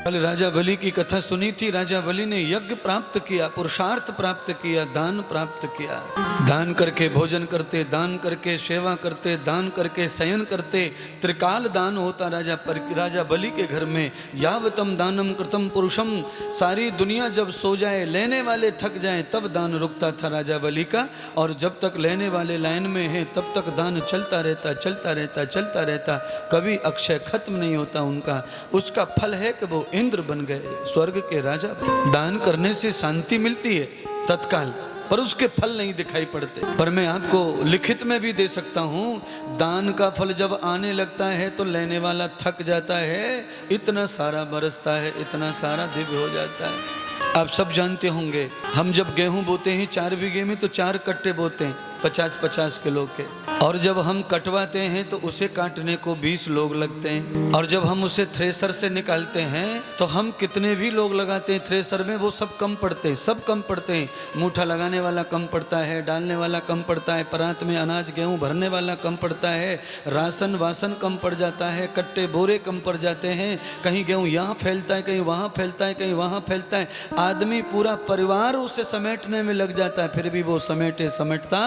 कल राजा बलि की कथा सुनी थी। राजा बलि ने यज्ञ प्राप्त किया, पुरुषार्थ प्राप्त किया, दान प्राप्त किया। दान करके भोजन करते, दान करके सेवा करते, दान करके शयन करते। त्रिकाल दान होता राजा बलि के घर में। यावतम दानम कृतम पुरुषम, सारी दुनिया जब सो जाए, लेने वाले थक जाए, तब दान रुकता था राजा बलि का। और जब तक लेने वाले लाइन में हैं तब तक दान चलता रहता, चलता रहता, चलता रहता। कभी अक्षय खत्म नहीं होता उनका। उसका फल है कि वो इंद्र बन गए, स्वर्ग के राजा। दान करने से शांति मिलती है तत्काल, पर उसके फल नहीं दिखाई पड़ते। पर मैं आपको लिखित में भी दे सकता हूँ, दान का फल जब आने लगता है तो लेने वाला थक जाता है, इतना सारा बरसता है, इतना सारा दिव्य हो जाता है। आप सब जानते होंगे, हम जब गेहूं बोते हैं 4 बीघे में तो 4 कट्टे बोते हैं 50-50 किलो के। और जब हम कटवाते हैं तो उसे काटने को 20 लोग लगते हैं। और जब हम उसे थ्रेसर से निकालते हैं तो हम कितने भी लोग लगाते हैं थ्रेसर में, वो सब कम पड़ते हैं, सब कम पड़ते हैं। मूठा लगाने वाला कम पड़ता है, डालने वाला कम पड़ता है, परात में अनाज गेहूं भरने वाला कम पड़ता है, राशन वासन कम पड़ जाता है, कट्टे बोरे कम पड़ जाते हैं। कहीं गेहूं यहाँ फैलता है, कहीं वहाँ फैलता है, कहीं वहाँ फैलता है। आदमी पूरा परिवार उसे समेटने में लग जाता है, फिर भी वो समझता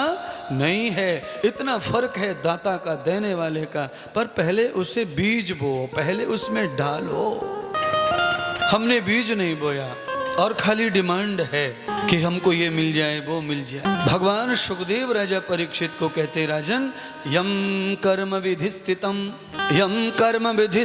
नहीं है। इतना फर्क है दाता का, देने वाले का। पर पहले उसे बीज बो, पहले उसमें डालो। हमने बीज नहीं बोया और खाली डिमांड है कि हमको ये मिल जाए, वो मिल जाए। भगवान सुखदेव राजा परीक्षित को कहते, राजन, यम कर्म विधि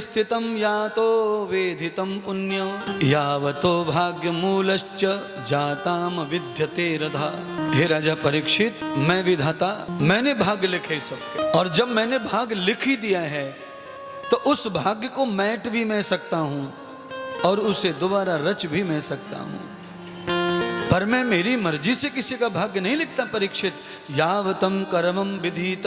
स्थितम यातो वेधितम पुण्य यावतो भाग्य मूलश्च जाताम विद्यते रधा। हे राजा परीक्षित, मैं विधाता, मैंने भाग्य लिखे सबके, और जब मैंने भाग्य लिख ही दिया है तो उस भाग्य को मैट भी मैं सकता हूं और उसे दोबारा रच भी मैं सकता हूं। पर मैं मेरी मर्जी से किसी का भाग्य नहीं लिखता परीक्षित। यावतम कर्मम विधीत,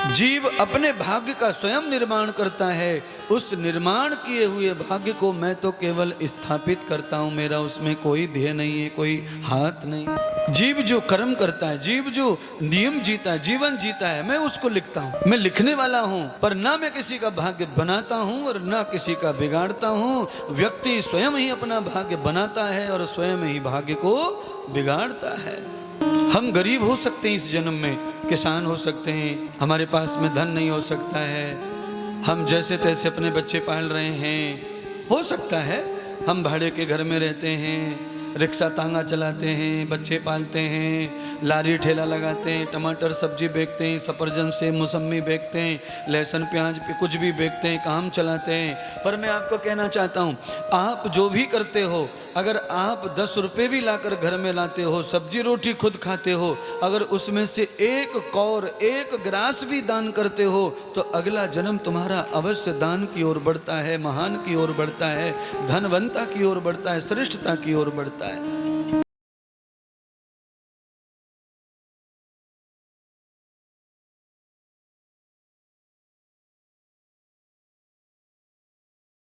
जीव अपने भाग्य का स्वयं निर्माण करता है। उस निर्माण किए हुए भाग्य को मैं तो केवल स्थापित करता हूं, मेरा उसमें कोई ध्येय नहीं है, कोई हाथ नहीं। जीव जो कर्म करता है, जीव जो नियम जीता है, जीवन जीता है, मैं उसको लिखता हूं। मैं लिखने वाला हूं, पर ना मैं किसी का भाग्य बनाता हूं और ना किसी का बिगाड़ता हूं। व्यक्ति स्वयं ही अपना भाग्य बनाता है और स्वयं ही भाग्य को बिगाड़ता है। हम गरीब हो सकते हैं इस जन्म में, किसान हो सकते हैं, हमारे पास में धन नहीं हो सकता है, हम जैसे तैसे अपने बच्चे पाल रहे हैं, हो सकता है हम भाड़े के घर में रहते हैं, रिक्शा तांगा चलाते हैं, बच्चे पालते हैं, लारी ठेला लगाते हैं, टमाटर सब्जी बेचते हैं, सफरजन से मौसमी बेचते हैं, लहसुन प्याज पे कुछ भी बेचते हैं, काम चलाते हैं। पर मैं आपको कहना चाहता हूँ, आप जो भी करते हो, अगर आप 10 रुपये भी लाकर घर में लाते हो, सब्जी रोटी खुद खाते हो, अगर उसमें से 1 कौर 1 ग्रास भी दान करते हो तो अगला जन्म तुम्हारा अवश्य दान की ओर बढ़ता है, महान की ओर बढ़ता है, धनवंता की ओर बढ़ता है, श्रेष्ठता की ओर बढ़ता है।